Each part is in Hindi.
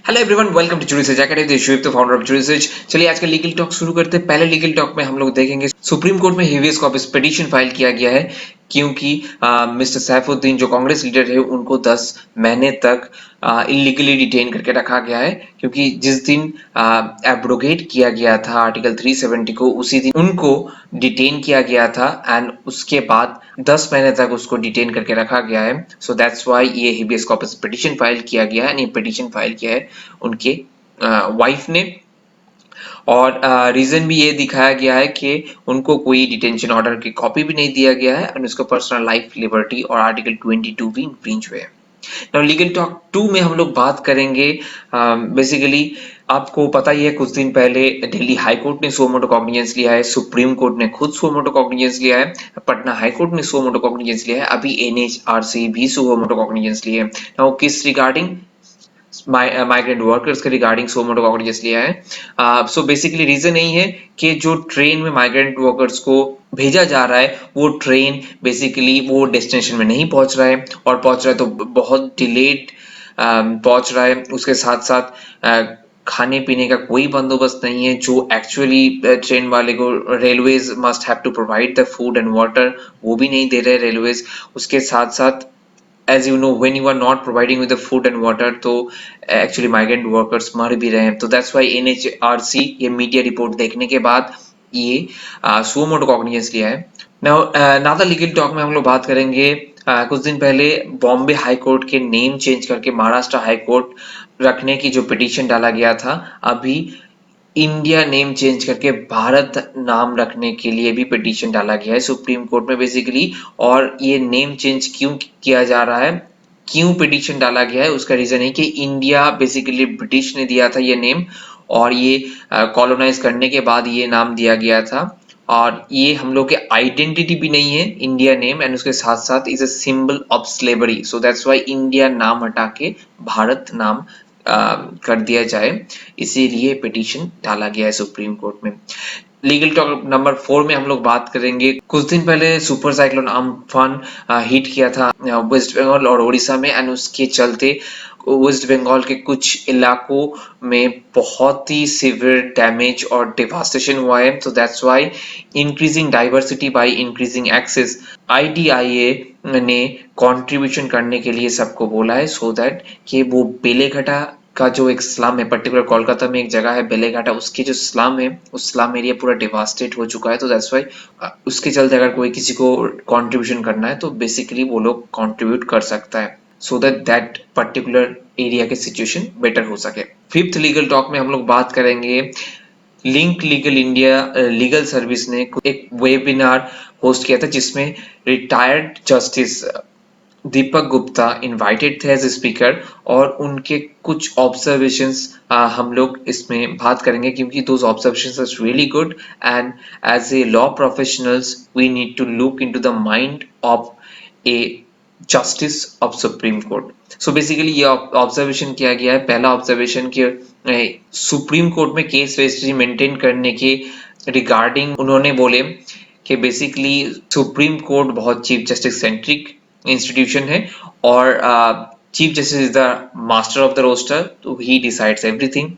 Hello everyone, welcome to Jury research academy. शुभ तो फाउंडर ऑफ जूरी रिसर्च। चलिए आज का लीगल टॉक शुरू करते हैं। पहले लीगल टॉक में हम लोग देखेंगे सुप्रीम कोर्ट में हेवियस कॉर्पस पिटीशन फाइल किया गया है क्योंकि मिस्टर सैफुद्दीन जो कांग्रेस लीडर है उनको 10 महीने तक इलीगली डिटेन करके रखा गया है क्योंकि जिस दिन एब्रोगेट किया गया था आर्टिकल 370 को उसी दिन उनको डिटेन किया गया था एंड उसके बाद 10 महीने तक उसको डिटेन करके रखा गया है। सो दैट्स व्हाई ये हेबियस कॉर्पस पिटीशन फाइल किया गया है। ये पिटीशन फाइल किया है उनके वाइफ ने और रीजन भी ये दिखाया गया है कि उनको कोई डिटेंशन ऑर्डर की कॉपी भी नहीं दिया गया है और उसका पर्सनल लाइफ लिबर्टी और आर्टिकल 22 भी इन्फ्रिंज हुए हैं। नाउ लीगल टॉक 2 में हम लोग बात करेंगे बेसिकली आपको पता ही है कुछ दिन पहले दिल्ली हाई कोर्ट ने सो मोटो कॉग्निजेंस लिया है, सुप्रीम कोर्ट ने खुद सो मोटो कॉग्निजेंस लिया है, पटना हाई कोर्ट ने सो मोटो कॉग्निजेंस लिया है, अभी एनएचआरसी भी सो मोटो कॉग्निजेंस लिया है। नाउ किस रिगार्डिंग माइग्रेंट वर्कर्स के रिगार्डिंग सो मोटो कॉग्निजेंस लिया है। सो बेसिकली रीजन यही है कि जो ट्रेन में माइग्रेंट वर्कर्स को भेजा जा रहा है वो ट्रेन बेसिकली वो डेस्टिनेशन में नहीं पहुंच रहा है और पहुंच रहा है तो बहुत डिलेड पहुंच रहा है। उसके साथ साथ खाने पीने का कोई बंदोबस्त नहीं है जो एक्चुअली ट्रेन वाले को railways must have to provide the food and water, वो भी नहीं दे रहे रेलवेज। उसके साथ साथ as you know when you are not providing with the food and water तो actually migrant workers मर भी रहे हैं। तो that's why NHRC ये मीडिया रिपोर्ट देखने के बाद ये सो मोटो कॉग्निजेंस लिया है। नाउ नादर लीगल टॉक में हम लोग बात करेंगे कुछ दिन पहले बॉम्बे हाई कोर्ट के नेम चेंज करके महाराष्ट्र हाई कोर्ट रखने की जो पिटीशन डाला गया था, अभी इंडिया नेम चेंज करके भारत नाम रखने के लिए भी पिटीशन डाला गया है सुप्रीम कोर्ट में बेसिकली। और ये नेम चेंज क्यों किया जा रहा है, क्यों पिटीशन डाला गया है, उसका रीजन है कि इंडिया बेसिकली ब्रिटिश ने दिया था ये नेम और ये कॉलोनाइज करने के बाद ये नाम दिया गया था और ये हम लोग के आइडेंटिटी भी नहीं है इंडिया नेम एंड उसके साथ साथ is a symbol of slavery. So that's why India नाम हटा के भारत नाम कर दिया जाए, इसीलिए पिटीशन डाला गया है सुप्रीम कोर्ट में। लीगल टॉक नंबर 4 में हम लोग बात करेंगे कुछ दिन पहले सुपर साइक्लोन अम्फान हिट किया था वेस्ट बंगाल और उड़ीसा में एंड उसके चलते वेस्ट बंगाल के कुछ इलाकों में बहुत ही सिवियर डैमेज और डिवास्टेशन हुआ है। तो that's why increasing diversity by increasing access IDIA ने कंट्रीब्यूशन करने के लिए सबको बोला है सो दैट कि वो बेलेघाटा का जो एक स्लम है, पर्टिकुलर कोलकाता में एक जगह है बेलेघाटा, उसकी जो स्लम है उस स्लम एरिया पूरा डिवास्टेट हो चुका है। तो दैट्स व्हाई उसके चलते अगर कोई किसी को कंट्रीब्यूशन करना है तो बेसिकली वो लोग कंट्रीब्यूट कर सकता है so that that particular area के सिचुएशन बेटर हो सके। फिफ्थ लीगल टॉक में हम लोग बात करेंगे link legal India legal service ने एक वेबिनार होस्ट किया था जिसमें retired justice Deepak Gupta invited थे एज ए स्पीकर और उनके कुछ ऑब्जर्वेशंस हम लोग इसमें बात करेंगे क्योंकि those observations are really good and as a law professionals we need to look into the mind of a justice of supreme court. So basically ये ऑब्जर्वेशन किया गया है। पहला ऑब्जर्वेशन कि सुप्रीम कोर्ट में केस रजिस्ट्री मेंटेन करने के रिगार्डिंग उन्होंने बोले कि बेसिकली सुप्रीम कोर्ट बहुत चीफ जस्टिस सेंट्रिक इंस्टीट्यूशन है और chief justice is the master of the roster, तो he decides everything.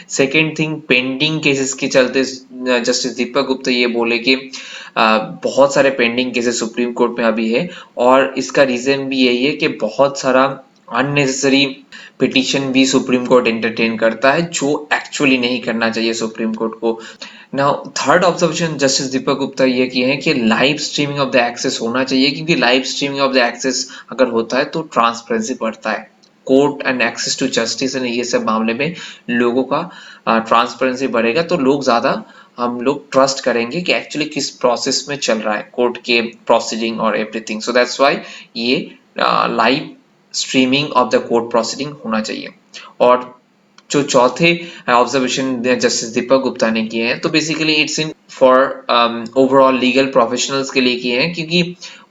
Second thing, pending cases के चलते जस्टिस दीपक गुप्ता ये बोले कि बहुत सारे पेंडिंग केसेस सुप्रीम कोर्ट में अभी है और इसका रीजन भी यही है कि बहुत सारा अननेसेसरी पिटीशन भी सुप्रीम कोर्ट एंटरटेन करता है जो एक्चुअली नहीं करना चाहिए सुप्रीम कोर्ट को। Now third observation justice Deepak Gupta ये किए हैं कि live streaming of the access होना चाहिए क्योंकि live streaming of the access अगर होता है तो ट्रांसपेरेंसी बढ़ता है, court and access to justice and ये सब मामले में लोगों का ट्रांसपेरेंसी बढ़ेगा तो लोग ज्यादा हम लोग ट्रस्ट करेंगे कि एक्चुअली किस प्रोसेस में चल रहा है कोर्ट के प्रोसीडिंग और एवरीथिंग। सो दैट्स व्हाई ये live streaming of the court proceeding होना चाहिए। और जो चौथे ऑब्जर्वेशन जस्टिस दीपक गुप्ता ने किए हैं तो basically it's in for overall legal professionals के लिए किए हैं क्योंकि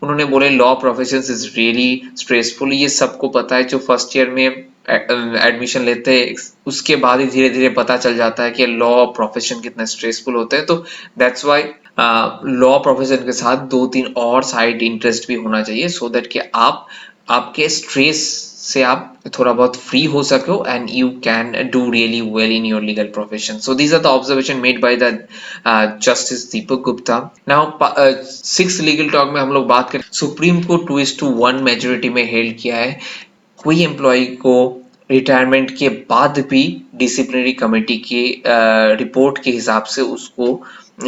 उन्होंने बोले law professions is really stressful. ये सबको पता है जो फर्स्ट ईयर में एडमिशन लेते हैं उसके बाद ही धीरे धीरे पता चल जाता है कि लॉ प्रोफेशन कितना स्ट्रेसफुल होता है। तो दैट्स व्हाई लॉ प्रोफेशन के साथ 2-3 और साइड इंटरेस्ट भी होना चाहिए सो दैट कि आप आपके स्ट्रेस से आप थोड़ा बहुत फ्री हो सको and you can do really well in your legal profession. So these are the observation made by the justice Deepak Gupta. Now six legal talk में हम लोग बात करें. सुप्रीम कोर्ट 2:1 मेजोरिटी में हेल्ड किया है कोई एम्प्लॉय को रिटायरमेंट के बाद भी डिसिप्लिनरी कमेटी के रिपोर्ट के हिसाब से उसको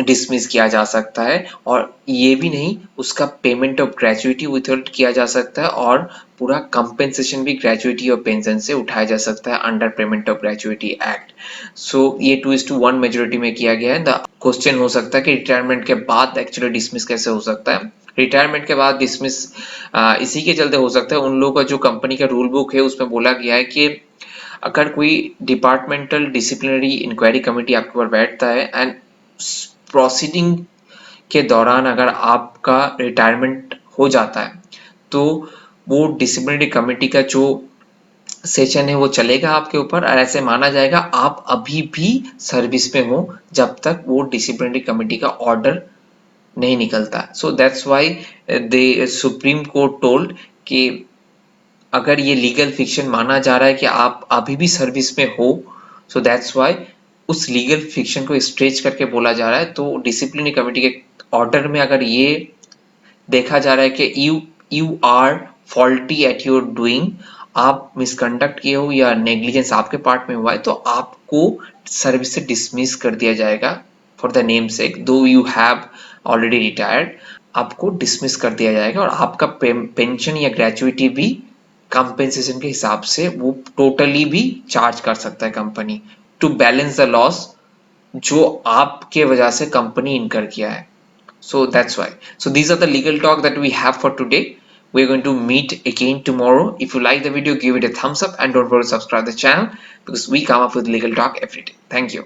डिसमिस किया जा सकता है, और ये भी नहीं, उसका पेमेंट ऑफ ग्रेजुइटी विथहोल्ड किया जा सकता है और पूरा कंपेंसेशन भी ग्रेजुइटी और पेंशन से उठाया जा सकता है अंडर पेमेंट ऑफ ग्रेजुइटी एक्ट. सो ये 2:1 मेजोरिटी में किया गया है. द क्वेश्चन हो सकता है कि रिटायरमेंट के बाद एक्चुअली डिसमिस कैसे हो सकता है. रिटायरमेंट के बाद डिसमिस इसी के चलते हो सकता है, उन लोगों का जो कंपनी का रूल बुक है उसमें बोला गया है कि अगर कोई डिपार्टमेंटल डिसिप्लिनरी इंक्वायरी कमेटी आपके ऊपर बैठता है एंड प्रोसीडिंग के दौरान अगर आपका रिटायरमेंट हो जाता है तो वो डिसिप्लिनरी कमेटी का जो सेशन है वो चलेगा आपके ऊपर, और ऐसे माना जाएगा आप अभी भी सर्विस में हो जब तक वो डिसिप्लिनरी कमेटी का ऑर्डर नहीं निकलता. So that's why the supreme court told कि अगर ये लीगल फिक्शन माना जा रहा है कि आप अभी भी सर्विस में हो, सो दैट्स वाई उस लीगल फिक्शन को स्ट्रेच करके बोला जा रहा है. तो डिसिप्लिनरी कमेटी के ऑर्डर में अगर ये देखा जा रहा है कि you are faulty at your doing, आप मिसकंडक्ट किए हो या नेग्लिजेंस आपके पार्ट में हुआ है, तो आपको सर्विस से डिसमिस कर दिया जाएगा फॉर द नेम सेक, दो यू हैव ऑलरेडी रिटायर्ड, आपको डिसमिस कर दिया जाएगा और आपका पेंशन या ग्रेजुइटी भी कंपेंसेशन के हिसाब से वो टोटली भी चार्ज कर सकता है company to balance the loss जो आपके वजह से कंपनी इनकर किया है. So that's why. So these are the legal talk that we have for today. We're going to meet again tomorrow. If you like the video, give it a thumbs up and don't forget to subscribe the channel because we come up with legal talk every day. Thank you.